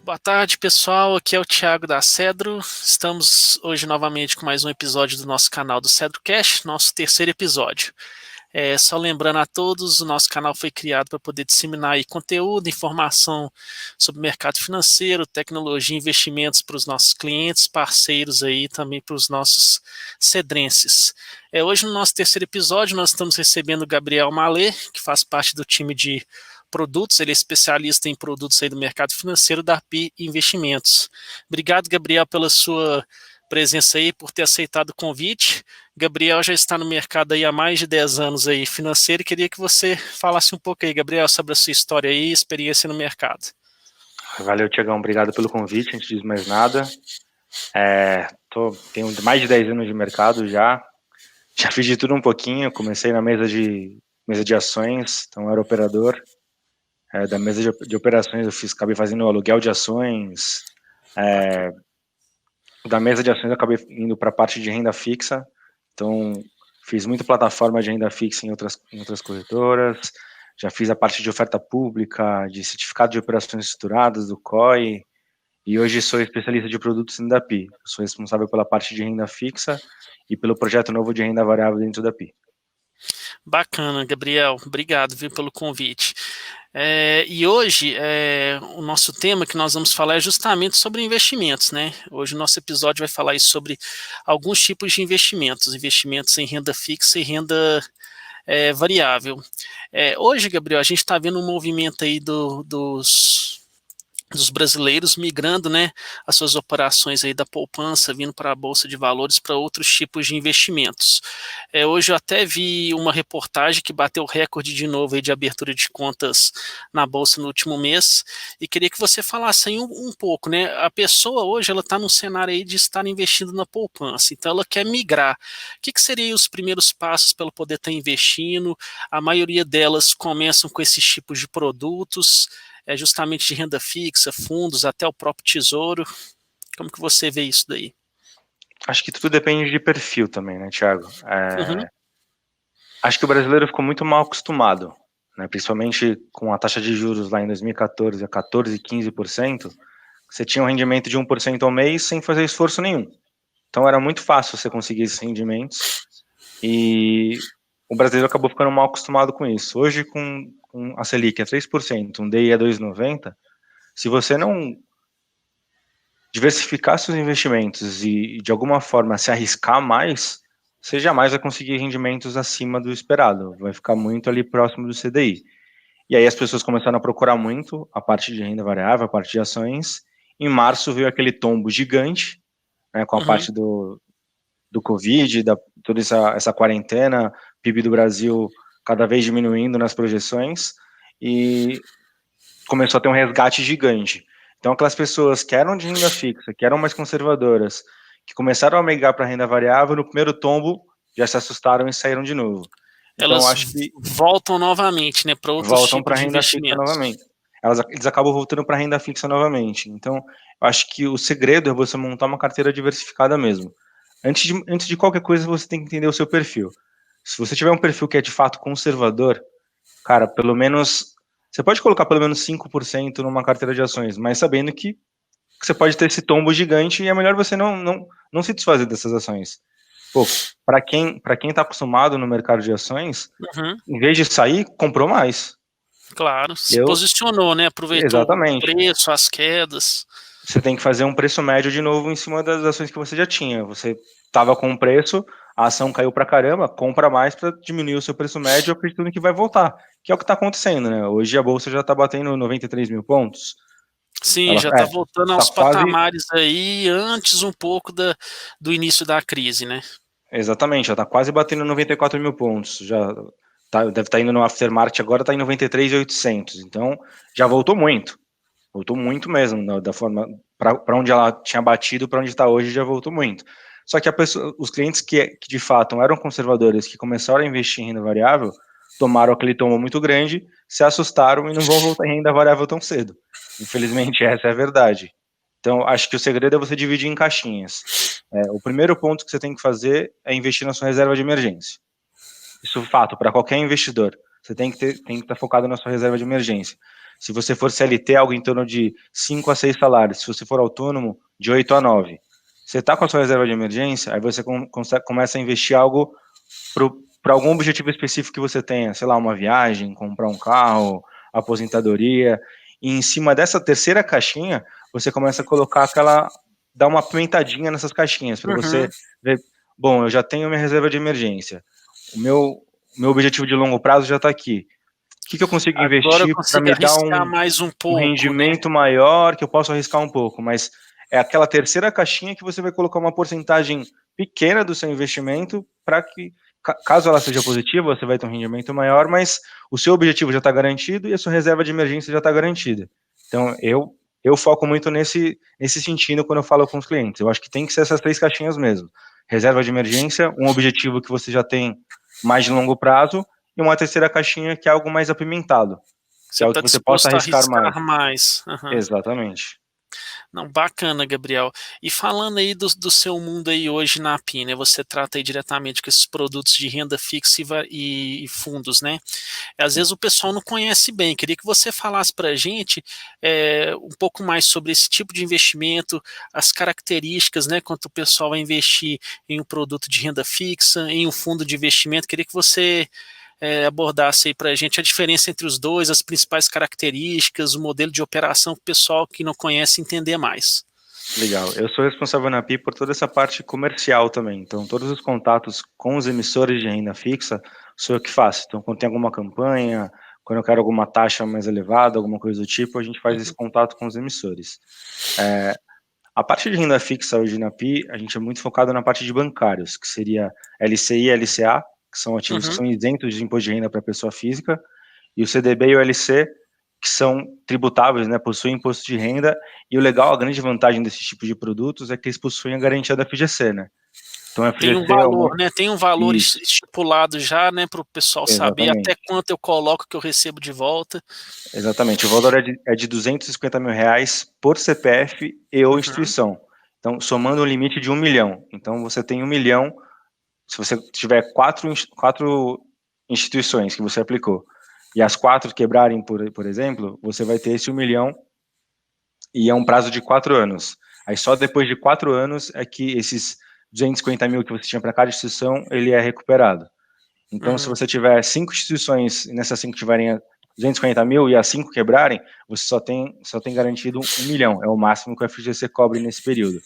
Boa tarde, pessoal. Aqui é o Thiago da Cedro. Estamos hoje novamente com mais um episódio do nosso canal do CedroCast, nosso terceiro episódio. Só lembrando a todos, o nosso canal foi criado para poder disseminar aí conteúdo, informação sobre mercado financeiro, tecnologia e investimentos para os nossos clientes, parceiros aí também para os nossos cedrenses. Hoje no nosso terceiro episódio nós estamos recebendo o Gabriel Malê, que faz parte do time de produtos, ele é especialista em produtos aí do mercado financeiro da API Investimentos. Obrigado, Gabriel, pela sua presença aí, por ter aceitado o convite. Gabriel já está no mercado aí há mais de 10 anos aí financeiro e queria que você falasse um pouco aí, Gabriel, sobre a sua história aí e experiência no mercado. Valeu, Tiagão, obrigado pelo convite, antes de mais nada. Tenho mais de 10 anos de mercado já fiz de tudo um pouquinho, comecei na mesa de ações, então era operador. Da mesa de operações acabei fazendo aluguel de ações, da mesa de ações eu acabei indo para a parte de renda fixa, então fiz muita plataforma de renda fixa em outras corretoras, já fiz a parte de oferta pública, de certificado de operações estruturadas, do COI, e hoje sou especialista de produtos dentro da API. Eu sou responsável pela parte de renda fixa e pelo projeto novo de renda variável dentro da API. Bacana, Gabriel. Obrigado, viu, pelo convite. E hoje, o nosso tema que nós vamos falar é justamente sobre investimentos, né? Hoje o nosso episódio vai falar sobre alguns tipos de investimentos em renda fixa e renda variável. Hoje, Gabriel, a gente está vendo um movimento aí dos brasileiros migrando, né, as suas operações aí da poupança, vindo para a Bolsa de Valores para outros tipos de investimentos. Hoje eu até vi uma reportagem que bateu recorde de novo aí de abertura de contas na Bolsa no último mês, e queria que você falasse aí um pouco, né, a pessoa hoje ela está num cenário aí de estar investindo na poupança, então ela quer migrar. O que seriam os primeiros passos para ela poder estar investindo? A maioria delas começam com esses tipos de produtos, justamente de renda fixa, fundos, até o próprio tesouro. Como que você vê isso daí? Acho que tudo depende de perfil também, né, Thiago? Uhum. Acho que o brasileiro ficou muito mal acostumado, né, principalmente com a taxa de juros lá em 2014 a 14, 15%, você tinha um rendimento de 1% ao mês sem fazer esforço nenhum. Então era muito fácil você conseguir esses rendimentos e o brasileiro acabou ficando mal acostumado com isso. Hoje, com a Selic a 3%, um DI a 2,90, se você não diversificar seus investimentos e de alguma forma se arriscar mais, você jamais vai conseguir rendimentos acima do esperado, vai ficar muito ali próximo do CDI. E aí as pessoas começaram a procurar muito a parte de renda variável, a parte de ações. Em março veio aquele tombo gigante, né, com a parte do Covid, toda essa quarentena, PIB do Brasil cada vez diminuindo nas projeções, e começou a ter um resgate gigante. Então, aquelas pessoas que eram de renda fixa, que eram mais conservadoras, que começaram a migrar para renda variável, no primeiro tombo já se assustaram e saíram de novo. Então, Elas acho que voltam novamente, né, para outros voltam para tipos de renda fixa investimentos. novamente. Eles acabam voltando para renda fixa novamente. Então, eu acho que o segredo é você montar uma carteira diversificada mesmo. Antes de qualquer coisa, você tem que entender o seu perfil. Se você tiver um perfil que é de fato conservador, cara, pelo menos você pode colocar pelo menos 5% numa carteira de ações, mas sabendo que você pode ter esse tombo gigante e é melhor você não se desfazer dessas ações. Pô, para quem está acostumado no mercado de ações, em vez de sair, comprou mais. Claro, se posicionou, né? Aproveitou o Exatamente. preço, as quedas. Você tem que fazer um preço médio de novo em cima das ações que você já tinha. Você estava com um preço, a ação caiu pra caramba, compra mais para diminuir o seu preço médio, acreditando que vai voltar. Que é o que está acontecendo, né? Hoje a bolsa já está batendo 93 mil pontos. Sim, Ela já está voltando tá aos patamares aí antes um pouco do início da crise, né? Exatamente, já está quase batendo 94 mil pontos. Deve estar indo no aftermarket agora, está em 93.800. Então já voltou muito. Voltou muito mesmo, da forma para onde ela tinha batido, para onde está hoje, já voltou muito. Só que os clientes que de fato eram conservadores, que começaram a investir em renda variável, tomaram aquele tombo muito grande, se assustaram e não vão voltar em renda variável tão cedo. Infelizmente, essa é a verdade. Então, acho que o segredo é você dividir em caixinhas. O primeiro ponto que você tem que fazer é investir na sua reserva de emergência. Isso é fato para qualquer investidor. você tem que estar focado na sua reserva de emergência. Se você for CLT, algo em torno de 5 a 6 salários. Se você for autônomo, de 8 a 9. Você está com a sua reserva de emergência, aí você começa a investir algo para algum objetivo específico que você tenha, sei lá, uma viagem, comprar um carro, aposentadoria. E em cima dessa terceira caixinha, você começa a colocar dar uma pimentadinha nessas caixinhas, para você ver, bom, eu já tenho minha reserva de emergência, o meu objetivo de longo prazo já está aqui. O que eu consigo Agora eu investir para consigo me dar arriscar mais um pouco, rendimento maior, que eu posso arriscar um pouco, mas é aquela terceira caixinha que você vai colocar uma porcentagem pequena do seu investimento para que, caso ela seja positiva, você vai ter um rendimento maior, mas o seu objetivo já está garantido e a sua reserva de emergência já está garantida. Então, eu foco muito nesse sentido quando eu falo com os clientes. Eu acho que tem que ser essas três caixinhas mesmo. Reserva de emergência, um objetivo que você já tem mais de longo prazo, e uma terceira caixinha que é algo mais apimentado, que Você é algo está que você possa disposto a arriscar mais. arriscar mais. Uhum. Exatamente. Não, bacana, Gabriel. E falando aí do seu mundo aí hoje na API, né? Você trata aí diretamente com esses produtos de renda fixa e fundos, né? Às vezes o pessoal não conhece bem. Queria que você falasse para a gente um pouco mais sobre esse tipo de investimento, as características, né? Quanto o pessoal vai investir em um produto de renda fixa, em um fundo de investimento. Queria que você abordasse aí para a gente a diferença entre os dois, as principais características, o modelo de operação para o pessoal que não conhece entender mais. Legal. Eu sou responsável na API por toda essa parte comercial também. Então, todos os contatos com os emissores de renda fixa sou eu que faço. Então, quando tem alguma campanha, quando eu quero alguma taxa mais elevada, alguma coisa do tipo, a gente faz esse contato com os emissores. A parte de renda fixa hoje na API, a gente é muito focado na parte de bancários, que seria LCI e LCA, que são ativos que são isentos de imposto de renda para pessoa física, e o CDB e o LC, que são tributáveis, né, possuem imposto de renda, e o legal, a grande vantagem desse tipo de produtos é que eles possuem a garantia da FGC, né? Então a Tem um FGC é valor, uma... né? Tem um valor Isso, estipulado já, né, para o pessoal saber até exatamente. quanto eu coloco que eu recebo de volta. Exatamente, o valor é de R$ 250 mil por CPF e ou Uhum, instituição. Então, somando um limite de 1 milhão. Então, você tem 1 milhão, se você tiver quatro instituições que você aplicou, e as quatro quebrarem, por exemplo, você vai ter esse 1 milhão e é um prazo de 4 anos. Aí só depois de 4 anos é que esses 250 mil que você tinha para cada instituição, ele é recuperado. Então, se uhum, você tiver 5 instituições e nessas 5 tiverem 250 mil e as 5 quebrarem, você só tem garantido 1 milhão. É o máximo que o FGC cobre nesse período.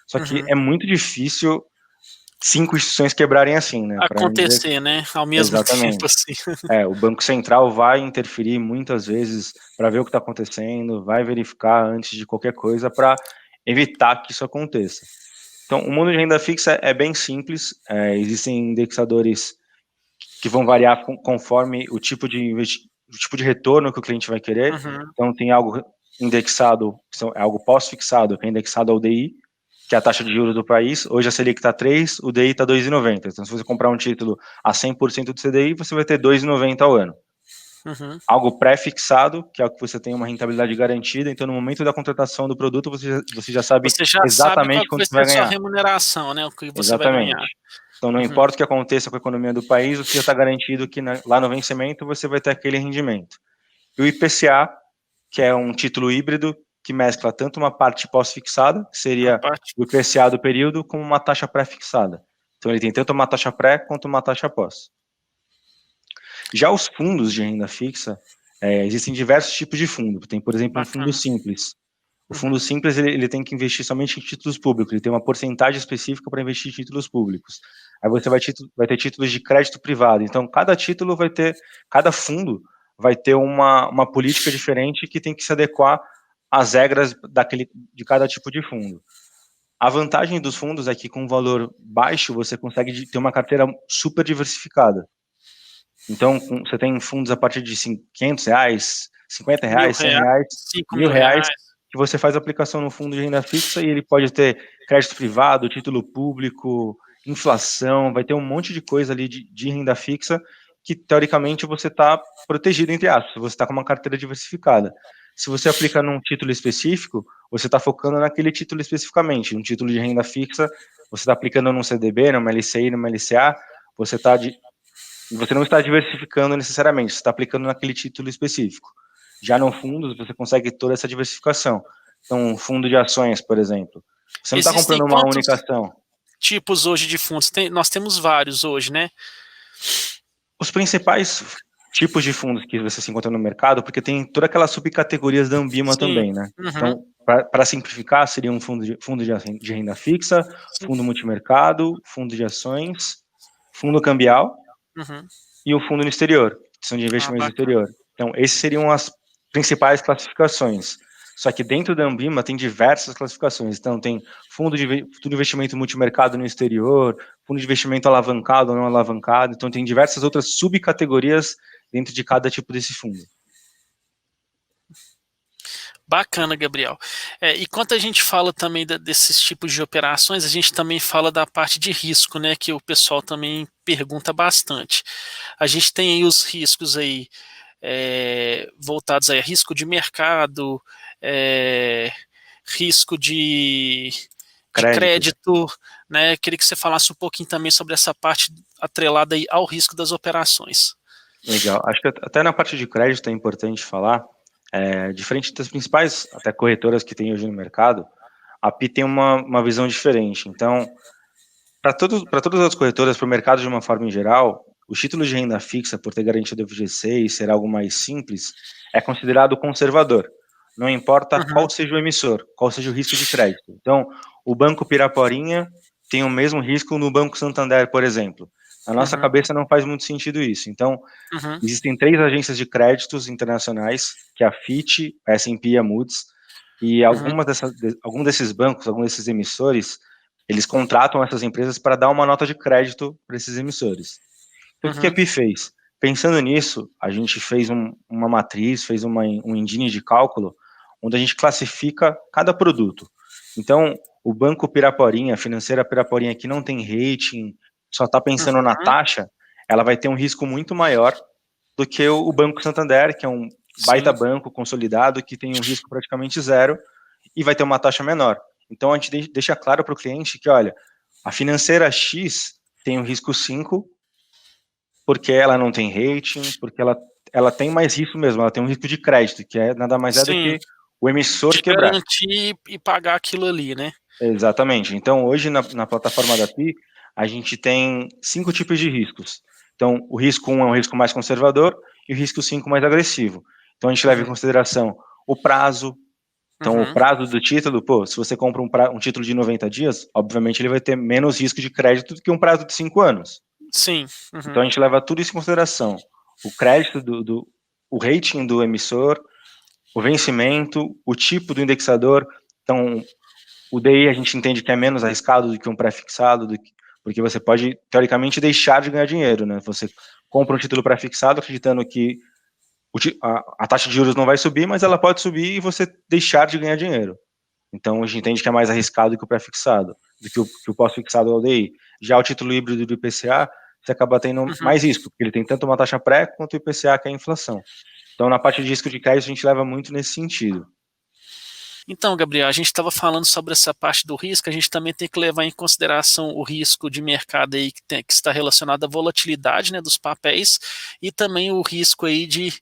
Só que uhum. é muito difícil 5 instituições quebrarem assim, né? Para dizer Acontecer, né? Ao mesmo tempo, exatamente. assim. O Banco Central vai interferir muitas vezes para ver o que está acontecendo, vai verificar antes de qualquer coisa para evitar que isso aconteça. Então, o mundo de renda fixa é bem simples, existem indexadores que vão variar conforme o tipo de retorno que o cliente vai querer. Uhum, Então, tem algo indexado, é algo pós-fixado, que é indexado ao DI, que é a taxa de juros do país. Hoje a Selic está 3, o DI está 2,90. Então, se você comprar um título a 100% do CDI, você vai ter 2,90 ao ano. uhum. Algo pré-fixado, que é o que você tem uma rentabilidade garantida, então no momento da contratação do produto, você já sabe Você já sabe qual exatamente que vai quanto você ser vai a sua ganhar. remuneração, né? O que você vai ganhar. Exatamente. Então, não Uhum, importa o que aconteça com a economia do país, você já está garantido que lá no vencimento você vai ter aquele rendimento. E o IPCA, que é um título híbrido que mescla tanto uma parte pós-fixada, que a seria parte. o IPCA do período, como uma taxa pré-fixada. Então, ele tem tanto uma taxa pré quanto uma taxa pós. Já os fundos de renda fixa, existem diversos tipos de fundo. Tem, por exemplo, um fundo Bacana. simples. O fundo Uhum, simples ele tem que investir somente em títulos públicos, ele tem uma porcentagem específica para investir em títulos públicos. Aí você vai ter títulos de crédito privado. Então, cada fundo vai ter uma política diferente que tem que se adequar às regras de cada tipo de fundo. A vantagem dos fundos é que com um valor baixo você consegue ter uma carteira super diversificada. Então, você tem fundos a partir de R$ 500, mil R$ 50, reais, R$ 100, cinco mil R$ 1.000, reais. que você faz a aplicação no fundo de renda fixa e ele pode ter crédito privado, título público, inflação, vai ter um monte de coisa ali de renda fixa que, teoricamente, você está protegido, entre aspas, você está com uma carteira diversificada. Se você aplica num título específico, você está focando naquele título especificamente. Um título de renda fixa, você está aplicando num CDB, numa LCI, numa LCA, você está E você não está diversificando necessariamente, você está aplicando naquele título específico. Já no fundos, você consegue toda essa diversificação. Então, um fundo de ações, por exemplo. Você não está Existem comprando uma quantos única ação. tipos hoje de fundos? Nós temos vários hoje, né? Os principais tipos de fundos que você se encontra no mercado, porque tem toda aquelas subcategorias da Ambima Sim. também, né? Uhum. Então, para simplificar, seria um fundo de renda fixa, fundo multimercado, fundo de ações, fundo cambial Uhum. e o fundo no exterior, que são de Ah, investimentos no bacana. exterior. Então, esses seriam as principais classificações. Só que dentro da Ambima tem diversas classificações. Então, tem fundo de investimento multimercado no exterior, fundo de investimento alavancado ou não alavancado. Então, tem diversas outras subcategorias dentro de cada tipo desse fundo. Bacana, Gabriel. E quando a gente fala também desses tipos de operações, a gente também fala da parte de risco, né? Que o pessoal também pergunta bastante. A gente tem aí os riscos aí voltados a risco de mercado, risco de Crédito. crédito, né? Queria que você falasse um pouquinho também sobre essa parte atrelada aí ao risco das operações. Legal. Acho que até na parte de crédito é importante falar, diferente das principais até corretoras que tem hoje no mercado, a Pi tem uma visão diferente. Então, para todas as corretoras, para o mercado de uma forma em geral, os títulos de renda fixa, por ter garantia do FGC e ser algo mais simples, é considerado conservador. Não importa Uhum, qual seja o emissor, qual seja o risco de crédito. Então, o Banco Piraporinha tem o mesmo risco no Banco Santander, por exemplo. Na nossa uhum, cabeça não faz muito sentido isso. Então, uhum, existem 3 agências de créditos internacionais, que é a Fitch, a S&P e a Moody's, e uhum, algum desses bancos, algum desses emissores, eles contratam essas empresas para dar uma nota de crédito para esses emissores. Então, o que a uhum, PI fez? Pensando nisso, a gente fez uma matriz, fez um engine de cálculo, onde a gente classifica cada produto. Então, o Banco Piraporinha, a financeira Piraporinha, que não tem rating, só está pensando na uhum, taxa, ela vai ter um risco muito maior do que o Banco Santander, que é um baita sim, banco consolidado, que tem um risco praticamente zero e vai ter uma taxa menor. Então, a gente deixa claro para o cliente que, olha, a financeira X tem um risco 5 porque ela não tem rating, porque ela tem mais risco mesmo, ela tem um risco de crédito, que nada mais é do sim, que o emissor de quebrar. garantir e pagar aquilo ali, né? Exatamente. Então, hoje, na plataforma da PI, a gente tem 5 tipos de riscos. Então, o risco 1 é um risco mais conservador e o risco 5 mais agressivo. Então, a gente leva em Uhum, consideração o prazo. Então, o uhum, prazo do título, se você compra um título de 90 dias, obviamente ele vai ter menos risco de crédito do que um prazo de 5 anos. sim, Então, uhum, a gente leva tudo isso em consideração. O crédito, o rating do emissor, o vencimento, o tipo do indexador. Então, o DI a gente entende que é menos arriscado do que um pré-fixado, porque você pode, teoricamente, deixar de ganhar dinheiro, né? Você compra um título pré-fixado acreditando que a taxa de juros não vai subir, mas ela pode subir e você deixar de ganhar dinheiro. Então, a gente entende que é mais arriscado que o pré-fixado, do que o pós-fixado ao DI. Já o título híbrido do IPCA, você acaba tendo uhum. mais risco, porque ele tem tanto uma taxa pré quanto o IPCA, que é a inflação. Então, na parte de risco de crédito, a gente leva muito nesse sentido. Então, Gabriel, a gente estava falando sobre essa parte do risco, a gente também tem que levar em consideração o risco de mercado aí que está relacionado à volatilidade, né, dos papéis e também o risco aí de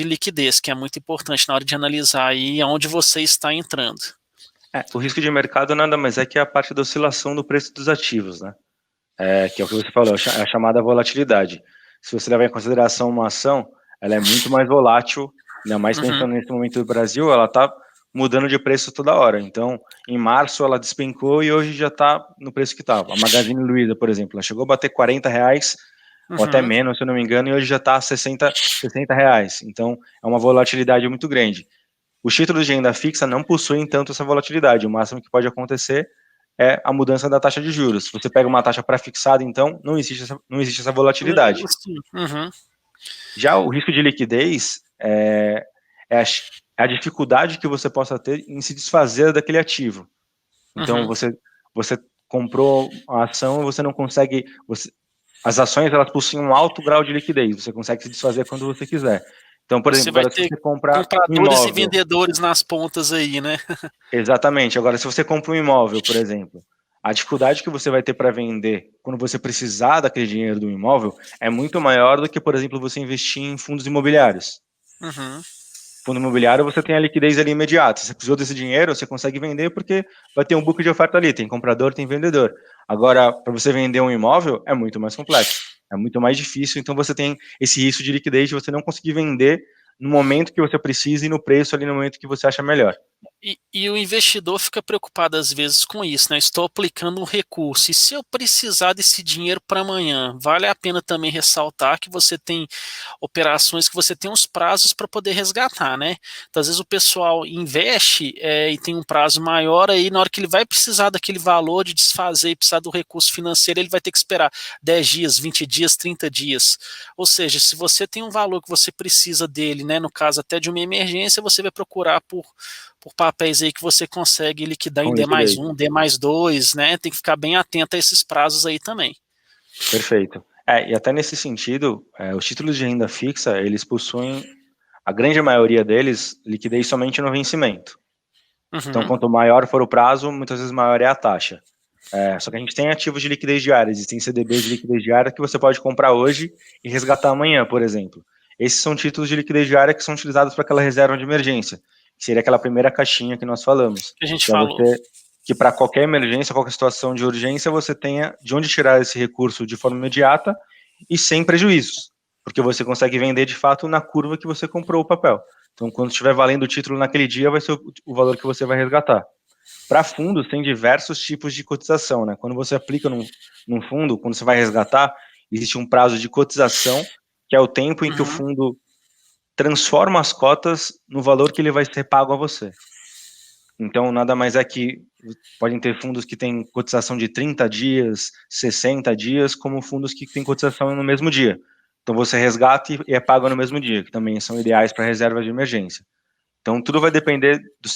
liquidez, que é muito importante na hora de analisar aí aonde você está entrando. O risco de mercado nada mais é que a parte da oscilação do preço dos ativos, né? Que é o que você falou, é a chamada volatilidade. Se você levar em consideração uma ação, ela é muito mais volátil, ainda mais Uhum, pensando nesse momento do Brasil, ela está mudando de preço toda hora. Então, em março ela despencou e hoje já está no preço que estava. A Magazine Luiza, por exemplo, ela chegou a bater R$ 40, ou até uhum, menos, se eu não me engano, e hoje já está a R$ 60. Então, é uma volatilidade muito grande. Os títulos de renda fixa não possuem tanto essa volatilidade. O máximo que pode acontecer é a mudança da taxa de juros. Se você pega uma taxa pré-fixada, então não existe essa volatilidade. sim, uhum, Já o risco de liquidez é a dificuldade que você possa ter em se desfazer daquele ativo. Então, uhum. você comprou a ação e você não consegue. As ações elas possuem um alto grau de liquidez, você consegue se desfazer quando você quiser. Então, por Você exemplo, vai agora se ter você comprar um compradores e imóvel. vendedores nas pontas aí, né? Exatamente. Agora, se você compra um imóvel, por exemplo, a dificuldade que você vai ter para vender quando você precisar daquele dinheiro do imóvel é muito maior do que, por exemplo, você investir em fundos imobiliários. Uhum. Fundo imobiliário, você tem a liquidez ali imediata. Se você precisou desse dinheiro, você consegue vender porque vai ter um book de oferta ali, tem comprador, tem vendedor. Agora, para você vender um imóvel, é muito mais complexo, é muito mais difícil, então você tem esse risco de liquidez de você não conseguir vender no momento que você precisa e no preço ali no momento que você acha melhor. E o investidor fica preocupado às vezes com isso, né? Estou aplicando um recurso, e se eu precisar desse dinheiro para amanhã, vale a pena também ressaltar que você tem operações que você tem uns prazos para poder resgatar, né? Então, às vezes o pessoal investe e tem um prazo maior, aí na hora que ele vai precisar daquele valor de desfazer e precisar do recurso financeiro, ele vai ter que esperar 10 dias, 20 dias, 30 dias. Ou seja, se você tem um valor que você precisa dele, né? No caso até de uma emergência, você vai procurar por papéis aí que você consegue liquidar em Com D mais liquidez. um, D mais dois, né? Tem que ficar bem atento a esses prazos aí também. Perfeito. E até nesse sentido, os títulos de renda fixa, eles possuem, a grande maioria deles, liquidez somente no vencimento. Então, Uhum. quanto maior for o prazo, muitas vezes maior é a taxa. Só que a gente tem ativos de liquidez diária, existem CDBs de liquidez diária que você pode comprar hoje e resgatar amanhã, por exemplo. Esses são títulos de liquidez diária que são utilizados para aquela reserva de emergência, que seria aquela primeira caixinha que nós falamos, Que a gente que é falou. você que para qualquer emergência, qualquer situação de urgência, você tenha de onde tirar esse recurso de forma imediata e sem prejuízos, porque você consegue vender de fato na curva que você comprou o papel. Então, quando estiver valendo o título naquele dia, vai ser o valor que você vai resgatar. Para fundos, tem diversos tipos de cotização, né? Quando você aplica num fundo, quando você vai resgatar, existe um prazo de cotização, que é o tempo em que o Uhum. fundo transforma as cotas no valor que ele vai ser pago a você. Então, nada mais é que podem ter fundos que têm cotização de 30 dias, 60 dias, como fundos que têm cotização no mesmo dia. Então, você resgata e é pago no mesmo dia, que também são ideais para reserva de emergência. Então, tudo vai depender do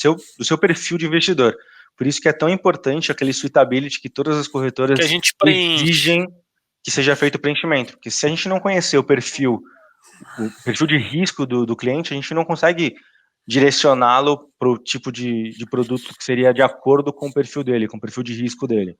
seu perfil de investidor. Por isso que é tão importante aquele suitability que todas as Que a corretoras gente preenche. exigem que seja feito o preenchimento. Porque se a gente não conhecer o perfil de risco do cliente, a gente não consegue direcioná-lo para o tipo de produto que seria de acordo com o perfil dele, com o perfil de risco dele.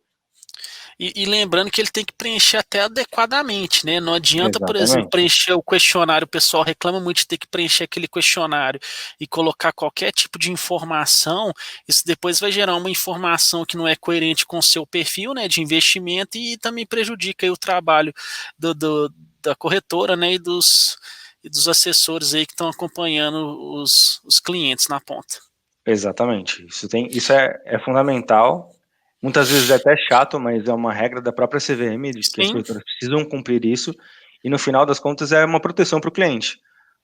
E lembrando que ele tem que preencher até adequadamente, né? Não adianta, por exemplo, Exatamente. preencher o questionário. O pessoal reclama muito de ter que preencher aquele questionário e colocar qualquer tipo de informação. Isso depois vai gerar uma informação que não é coerente com o seu perfil, né, de investimento, e também prejudica aí o trabalho da corretora, né, e dos assessores aí que estão acompanhando os clientes na ponta. Exatamente. Isso é fundamental. Muitas vezes é até chato, mas é uma regra da própria CVM de que as Sim. corretoras precisam cumprir isso. E no final das contas é uma proteção para o cliente.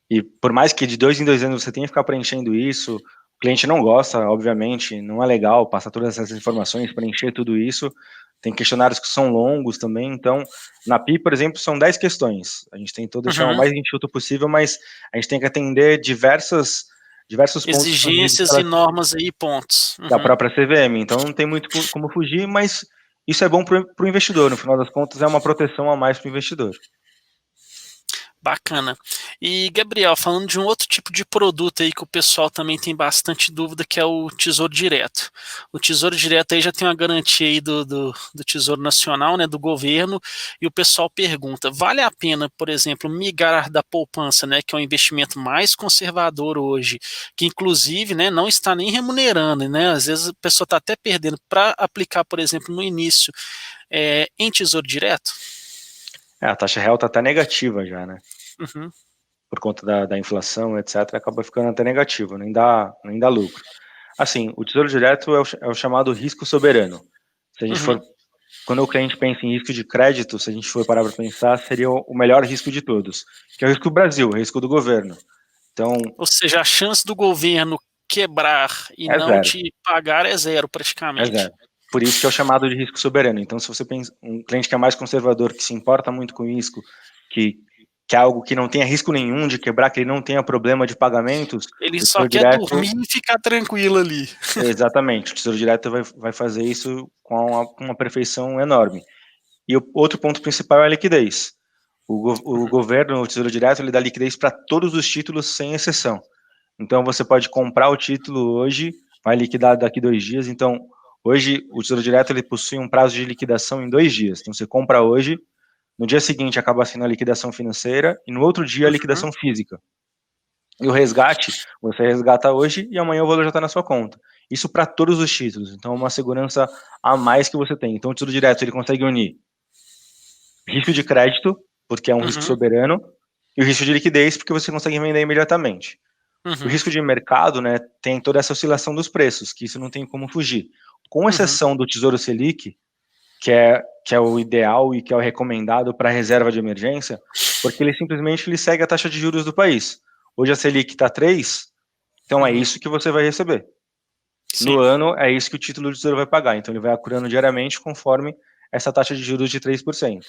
E por mais que de 2 em 2 anos você tenha que ficar preenchendo isso, o cliente não gosta, obviamente, não é legal passar todas essas informações, preencher tudo isso. Tem questionários que são longos também. Então, na PI, por exemplo, são 10 questões. A gente tentou deixar o Uhum. mais enxuto possível, mas a gente tem que atender diversos pontos que são exigidos Exigências e normas aí, pontos. da Uhum. própria CVM. Então, não tem muito como fugir, mas isso é bom para o investidor. No final das contas, é uma proteção a mais para o investidor. Bacana. E, Gabriel, falando de um outro tipo de produto aí que o pessoal também tem bastante dúvida, que é o Tesouro Direto. O Tesouro Direto aí já tem uma garantia aí do Tesouro Nacional, né, do governo, e o pessoal pergunta, vale a pena, por exemplo, migrar da poupança, né, que é um investimento mais conservador hoje, que inclusive, né, não está nem remunerando, né, às vezes a pessoa está até perdendo, para aplicar, por exemplo, no início, em Tesouro Direto? A taxa real está até negativa já, né? Uhum, Por conta da inflação, etc., acaba ficando até negativo, nem dá lucro. Assim, o Tesouro Direto é o chamado risco soberano. Se a gente uhum. for, quando o cliente pensa em risco de crédito, se a gente for parar para pensar, seria o melhor risco de todos, que é o risco do Brasil, o risco do governo. Então, Ou seja, a chance do governo quebrar e é não zero, te pagar é zero, é praticamente. zero. Por isso que é o chamado de risco soberano. Então, se você pensa, um cliente que é mais conservador, que se importa muito com risco, que, que é algo que não tenha risco nenhum de quebrar, que ele não tenha problema de pagamentos, Ele o só Tesouro quer Direto. dormir e ficar tranquilo ali. Exatamente, o Tesouro Direto vai fazer isso com uma perfeição enorme. E o outro ponto principal é a liquidez. O governo, o Tesouro Direto, ele dá liquidez para todos os títulos, sem exceção. Então, você pode comprar o título hoje, vai liquidar daqui 2 dias. Então, Hoje, o Tesouro Direto ele possui um prazo de liquidação em 2 dias. Então, você compra hoje, no dia seguinte acaba sendo a liquidação financeira e no outro dia a Uhum. liquidação física. E o resgate, você resgata hoje e amanhã o valor já está na sua conta. Isso para todos os títulos. Então, é uma segurança a mais que você tem. Então, o Tesouro Direto ele consegue unir risco de crédito, porque é um risco Uhum. soberano, e o risco de liquidez, porque você consegue vender imediatamente. O Uhum. risco de mercado, né, tem toda essa oscilação dos preços, que isso não tem como fugir. Com Uhum. exceção do Tesouro Selic, que é o ideal e que é o recomendado para reserva de emergência, porque ele segue a taxa de juros do país. Hoje a Selic está 3, então é Uhum. isso que você vai receber. No Sim. ano, é isso que o título do Tesouro vai pagar. Então ele vai acurando diariamente conforme essa taxa de juros de 3%.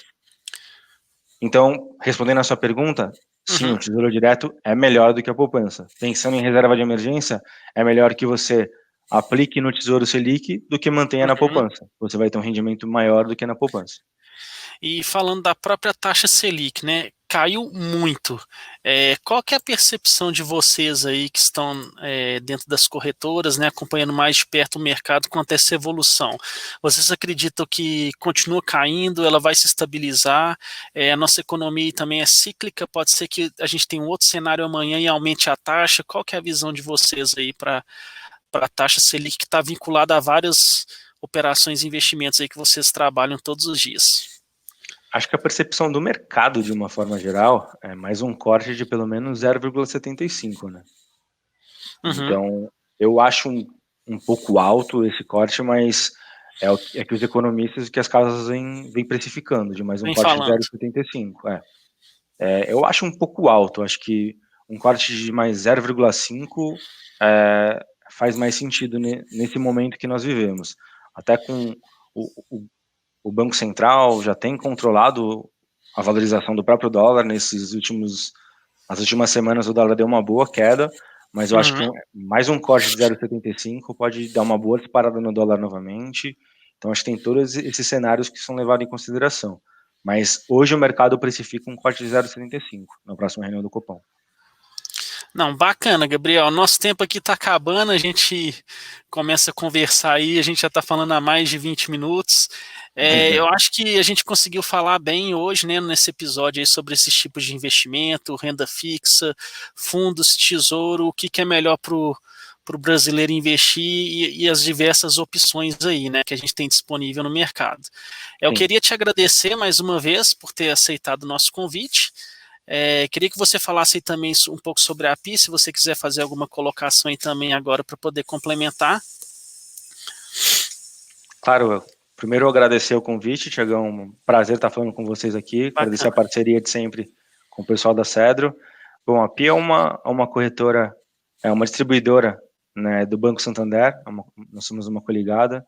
Então, respondendo à sua pergunta, sim, o Uhum. Tesouro Direto é melhor do que a poupança. Pensando em reserva de emergência, é melhor que você aplique no Tesouro Selic do que mantenha na Uhum. poupança. Você vai ter um rendimento maior do que na poupança. E falando da própria taxa Selic, né? Caiu muito. Qual que é a percepção de vocês aí que estão dentro das corretoras, né, acompanhando mais de perto o mercado quanto a essa evolução? Vocês acreditam que continua caindo, ela vai se estabilizar? A nossa economia também é cíclica, pode ser que a gente tenha um outro cenário amanhã e aumente a taxa. Qual que é a visão de vocês aí para a taxa Selic que está vinculada a várias operações e investimentos aí que vocês trabalham todos os dias? Acho que a percepção do mercado, de uma forma geral, é mais um corte de pelo menos 0,75, né? Uhum. Então, eu acho um pouco alto esse corte, mas é que os economistas e que as casas vêm precificando, de mais um Vem corte de falando. 0,75. Eu acho um pouco alto, acho que um corte de mais 0,5 faz mais sentido nesse momento que nós vivemos. Até com o Banco Central já tem controlado a valorização do próprio dólar nas últimas semanas o dólar deu uma boa queda, mas eu acho que Uhum. mais um corte de 0,75 pode dar uma boa disparada no dólar novamente. Então acho que tem todos esses cenários que são levados em consideração. Mas hoje o mercado precifica um corte de 0,75 na próxima reunião do Copom. Não, bacana, Gabriel. Nosso tempo aqui está acabando, a gente começa a conversar aí, a gente já está falando há mais de 20 minutos. Eu Legal. acho que a gente conseguiu falar bem hoje, né, nesse episódio aí sobre esses tipos de investimento, renda fixa, fundos, tesouro, o que é melhor para o brasileiro investir e as diversas opções aí, né, que a gente tem disponível no mercado. Eu Sim. queria te agradecer mais uma vez por ter aceitado o nosso convite. Queria que você falasse aí também um pouco sobre a API, se você quiser fazer alguma colocação aí também agora para poder complementar. Claro, primeiro eu agradecer o convite, Tiagão, um prazer estar falando com vocês aqui, agradecer a Bacana. parceria de sempre com o pessoal da Cedro. Bom, a Pia é uma corretora, é uma distribuidora, né, do Banco Santander, nós somos uma coligada,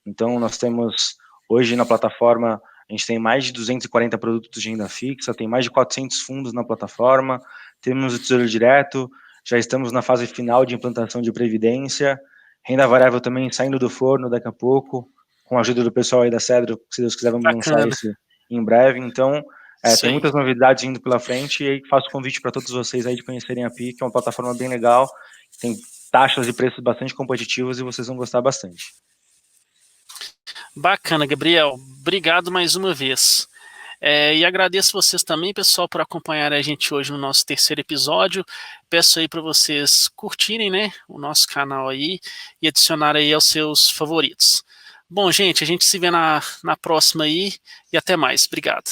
então nós temos, hoje na plataforma, a gente tem mais de 240 produtos de renda fixa, tem mais de 400 fundos na plataforma, temos o Tesouro Direto, já estamos na fase final de implantação de Previdência, renda variável também saindo do forno daqui a pouco, com a ajuda do pessoal aí da Cedro, se Deus quiser vamos lançar Bacana. isso em breve, então Isso tem aí. muitas novidades indo pela frente e aí faço convite para todos vocês aí de conhecerem a Pi, que é uma plataforma bem legal, tem taxas e preços bastante competitivos e vocês vão gostar bastante. Bacana, Gabriel. Obrigado mais uma vez. E agradeço vocês também, pessoal, por acompanhar a gente hoje no nosso terceiro episódio. Peço aí para vocês curtirem, né, o nosso canal aí e adicionar aí aos seus favoritos. Bom, gente, a gente se vê na próxima aí e até mais. Obrigado.